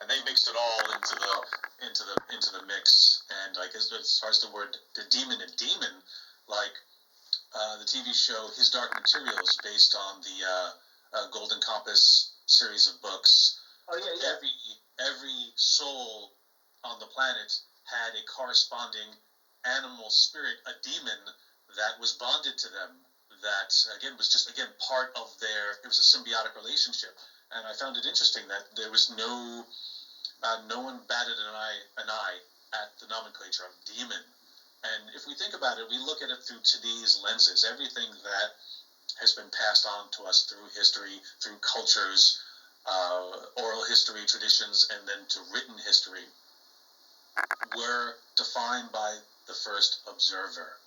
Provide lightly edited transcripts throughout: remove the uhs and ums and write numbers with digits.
and they mixed it all into the mix. And I guess as far as the demon and demon, like the TV show His Dark Materials, based on the Golden Compass series of books. Oh yeah. Every soul on the planet had a corresponding animal spirit, a demon that was bonded to them. That again was just part of it was a symbiotic relationship, and I found it interesting that there was no one batted an eye at the nomenclature of demon. And if we think about it, we look at it through today's lenses. Everything that has been passed on to us through history, through cultures, oral history, traditions, and then to written history, were defined by the first observer.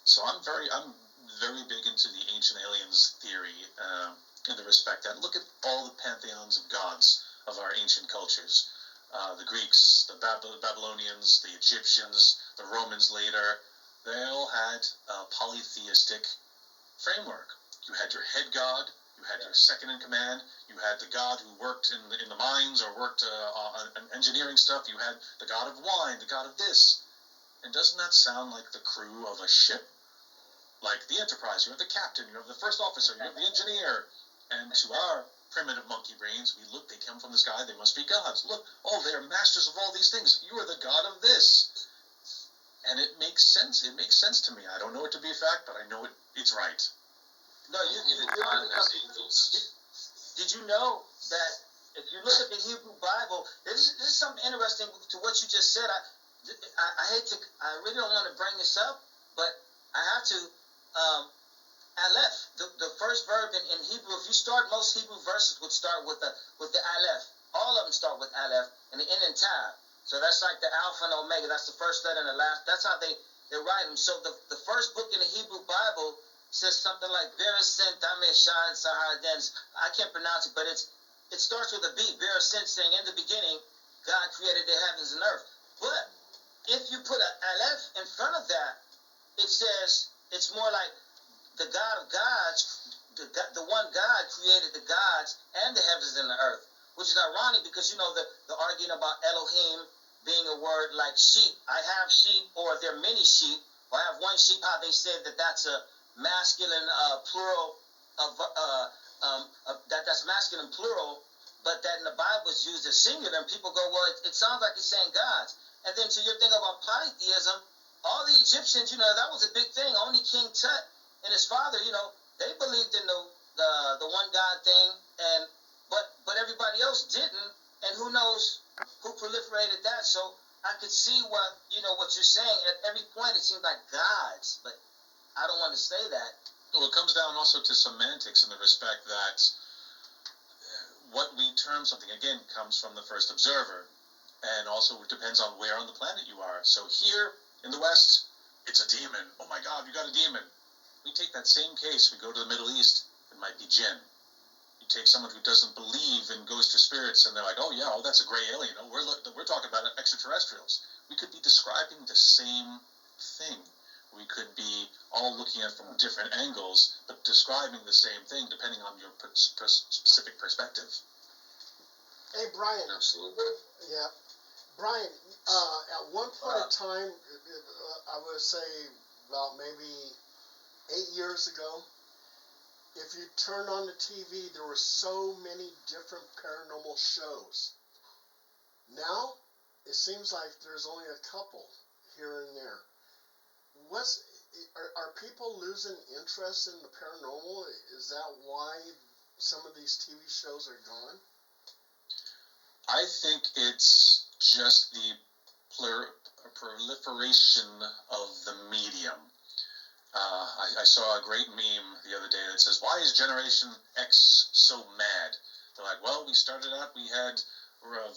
So I'm very big into the ancient aliens theory, in the respect that look at all the pantheons of gods of our ancient cultures. The Greeks, the Babylonians, the Egyptians, the Romans later, they all had a polytheistic framework. You had your head god, you had your second in command, you had the god who worked in the mines or worked on engineering stuff, you had the god of wine, the god of this. And doesn't that sound like the crew of a ship? Like the Enterprise, you have the captain, you have the first officer, you have the engineer. And to our primitive monkey brains, we look, they come from the sky, they must be gods. Look, they're masters of all these things. You are the god of this. And it makes sense. It makes sense to me. I don't know it to be a fact, but I know it's right. No, did you know that if you look at the Hebrew Bible, this is something interesting to what you just said. I really don't want to bring this up, but I have to. Aleph, the first verb in Hebrew. If you start, most Hebrew verses would start with the Aleph. All of them start with Aleph and the in and tab. So that's like the Alpha and Omega. That's the first letter and the last. That's how they write them. So the first book in the Hebrew Bible says something like Bereshit Ameshad Sahardens. I can't pronounce it, but it starts with a B. Bereshit, saying in the beginning, God created the heavens and earth. But if you put an Aleph in front of that, it says it's more like the God of gods, the one God created the gods and the heavens and the earth, which is ironic because the arguing about Elohim being a word like sheep. I have sheep, or there are many sheep, or I have one sheep. How they say that's a masculine plural of that's masculine plural, but that in the Bible is used as singular, and people go, well, it sounds like it's saying gods. And then to your thing about polytheism, all the Egyptians, that was a big thing. Only King Tut and his father, they believed in the one God thing, but everybody else didn't, and who knows who proliferated that. So I could see what you're saying. At every point it seems like gods, but I don't want to say that. Well, it comes down also to semantics in the respect that what we term something, again, comes from the first observer, and also it depends on where on the planet you are. So here in the West, it's a demon. Oh my God, you got a demon. We take that same case, we go to the Middle East, it might be jinn. You take someone who doesn't believe in ghosts or spirits, and they're like, oh yeah, that's a gray alien. We're talking about extraterrestrials. We could be describing the same thing. We could be all looking at it from different angles, but describing the same thing depending on your specific perspective. Hey, Brian. Absolutely. Yeah. Brian, at one point in time, I would say about maybe 8 years ago, if you turned on the TV, there were so many different paranormal shows. Now, it seems like there's only a couple here and there. Are people losing interest in the paranormal? Is that why some of these TV shows are gone? I think it's just the proliferation of the medium. I saw a great meme the other day that says, why is Generation X so mad? They're like, well, we started out, we had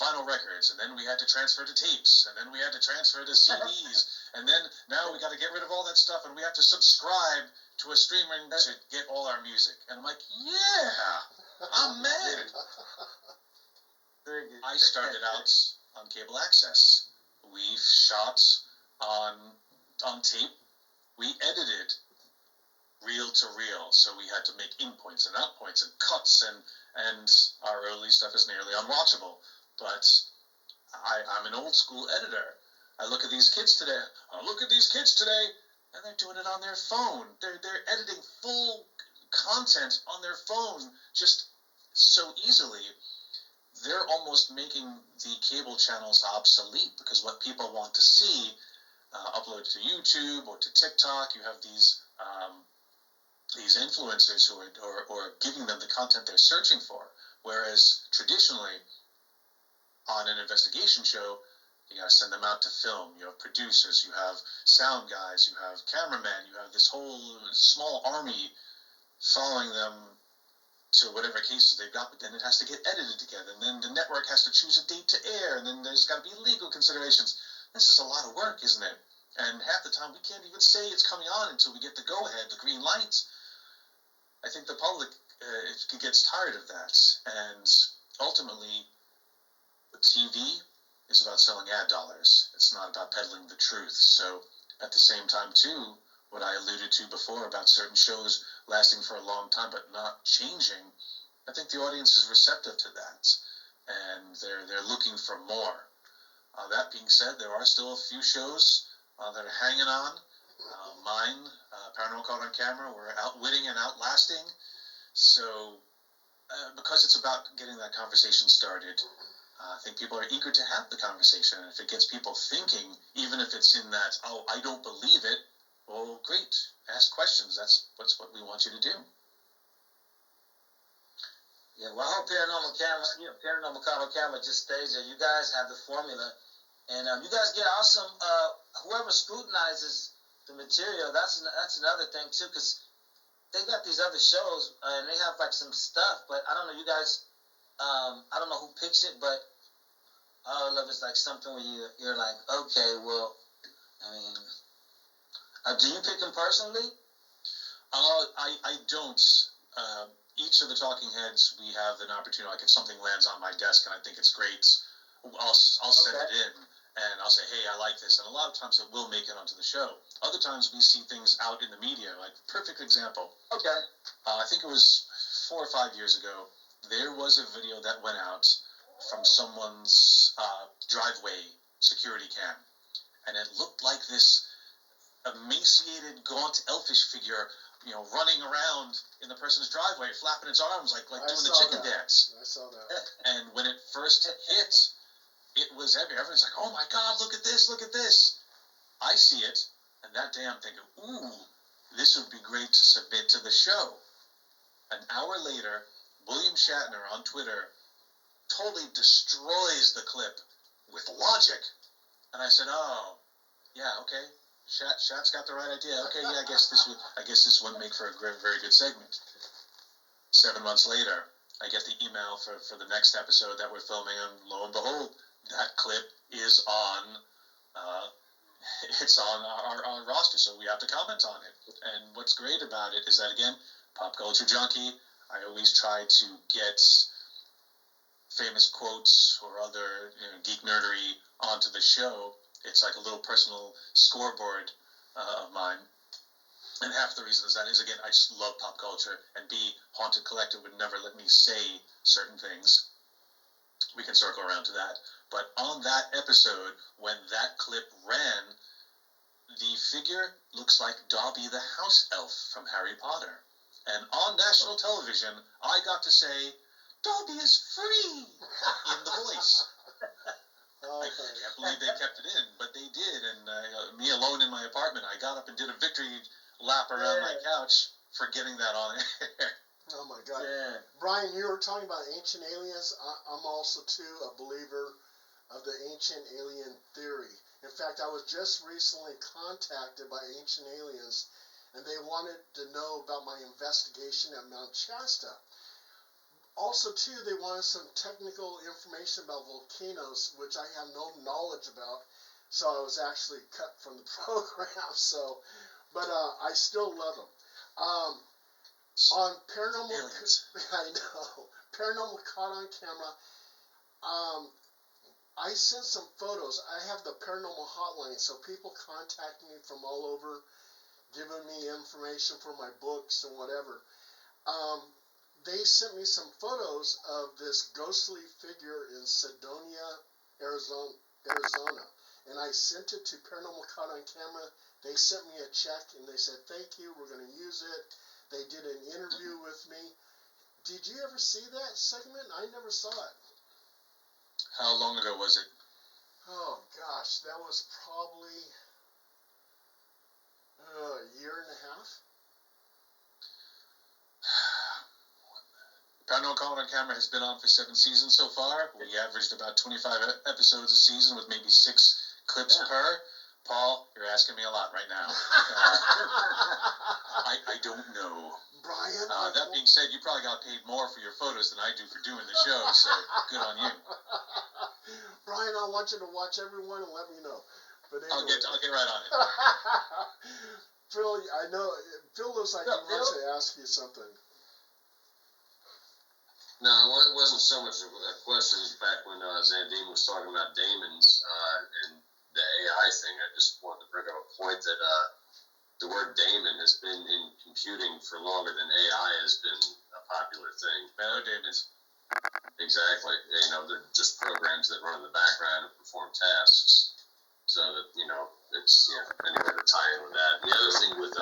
vinyl records, and then we had to transfer to tapes, and then we had to transfer to CDs, and then now we got to get rid of all that stuff, and we have to subscribe to a streaming to get all our music. And I'm like, yeah, I'm mad. I started out on cable access. We shot on tape. We edited reel to reel, so we had to make in points and out points and cuts, and our early stuff is nearly unwatchable. But I'm an old school editor. I look at these kids today. And they're doing it on their phone. They're editing full content on their phone just so easily. They're almost making the cable channels obsolete because what people want to see uploaded to YouTube or to TikTok, you have these influencers who are giving them the content they're searching for. Whereas traditionally, on an investigation show, you gotta send them out to film. You have producers, you have sound guys, you have cameramen, you have this whole small army following them to whatever cases they've got, but then it has to get edited together, and then the network has to choose a date to air, and then there's got to be legal considerations. This is a lot of work, isn't it? And half the time we can't even say it's coming on until we get the go-ahead, the green lights. I think the public gets tired of that, and ultimately, TV is about selling ad dollars. It's not about peddling the truth. So at the same time, too, what I alluded to before about certain shows lasting for a long time but not changing, I think the audience is receptive to that, and they're looking for more. That being said, there are still a few shows that are hanging on. Mine, Paranormal Caught on Camera, we're outwitting and outlasting. So because it's about getting that conversation started, I think people are eager to have the conversation, and if it gets people thinking, even if it's in that, oh, I don't believe it, well, great. Ask questions. That's what we want you to do. Yeah, well, I hope Paranormal Caught on Camera just stays there. You guys have the formula, and you guys get awesome. Whoever scrutinizes the material, that's another thing too, because they got these other shows and they have like some stuff, but I don't know. You guys, I don't know who picks it, but I don't know if it's like something where you're like, okay, well, I mean. Do you pick them personally? I don't. Each of the talking heads, we have an opportunity. Like if something lands on my desk and I think it's great, I'll send it in and I'll say, hey, I like this. And a lot of times it will make it onto the show. Other times we see things out in the media. Like perfect example. Okay. I think it was 4 or 5 years ago. There was a video that went out from someone's driveway security cam, and it looked like this emaciated, gaunt, elfish figure, running around in the person's driveway, flapping its arms like doing the chicken dance. I saw that. And when it first hit, it was everywhere. Everyone's like, oh my God, look at this, look at this. I see it, and that day I'm thinking, ooh, this would be great to submit to the show. An hour later, William Shatner on Twitter totally destroys the clip with logic. And I said, oh, yeah, okay. Shat's got the right idea. Okay, yeah, I guess this wouldn't make for a very good segment. 7 months later, I get the email for the next episode that we're filming, and lo and behold, that clip is on our roster, so we have to comment on it. And what's great about it is that, again, pop culture junkie, I always try to get famous quotes or other geek nerdery onto the show. It's like a little personal scoreboard of mine. And half the reason is that is, again, I just love pop culture, and B, Haunted Collective would never let me say certain things. We can circle around to that. But on that episode, when that clip ran, the figure looks like Dobby the house elf from Harry Potter. And on national television, I got to say, Dobby is free in the voice. I can't believe they kept it in, but they did. And me alone in my apartment, I got up and did a victory lap around my couch for getting that on air. Oh my God. Yeah. Brian, you were talking about ancient aliens. I'm also, too, a believer of the ancient alien theory. In fact, I was just recently contacted by ancient aliens, and they wanted to know about my investigation at Mount Shasta. Also, too, they wanted some technical information about volcanoes, which I have no knowledge about, so I was actually cut from the program. But I still love them. On Paranormal, I know, Paranormal Caught on Camera, I sent some photos. I have the Paranormal Hotline, so people contact me from all over, giving me information for my books and whatever. They sent me some photos of this ghostly figure in Cydonia, Arizona, and I sent it to Paranormal Caught on Camera. They sent me a check and they said, "Thank you, we're going to use it." They did an interview with me. Did you ever see that segment? I never saw it. How long ago was it? Oh gosh, that was probably a year and a half. Paranormal Caught on Camera has been on for 7 seasons so far. We averaged about 25 episodes a season with maybe 6 clips per. Paul, you're asking me a lot right now. I don't know. Brian, that being said, you probably got paid more for your photos than I do for doing the show, so good on you. Brian, I want you to watch everyone and let me know. But anyway. I'll get right on it. Phil, I know Phil looks like he wants to ask you something. No, it wasn't so much a question. Back when Xandean was talking about daemons and the AI thing, I just wanted to bring up a point that the word daemon has been in computing for longer than AI has been a popular thing. Daemons. Exactly. You know, they're just programs that run in the background and perform tasks. So that, you know, it's, anyway, to tie in with that. And the other thing with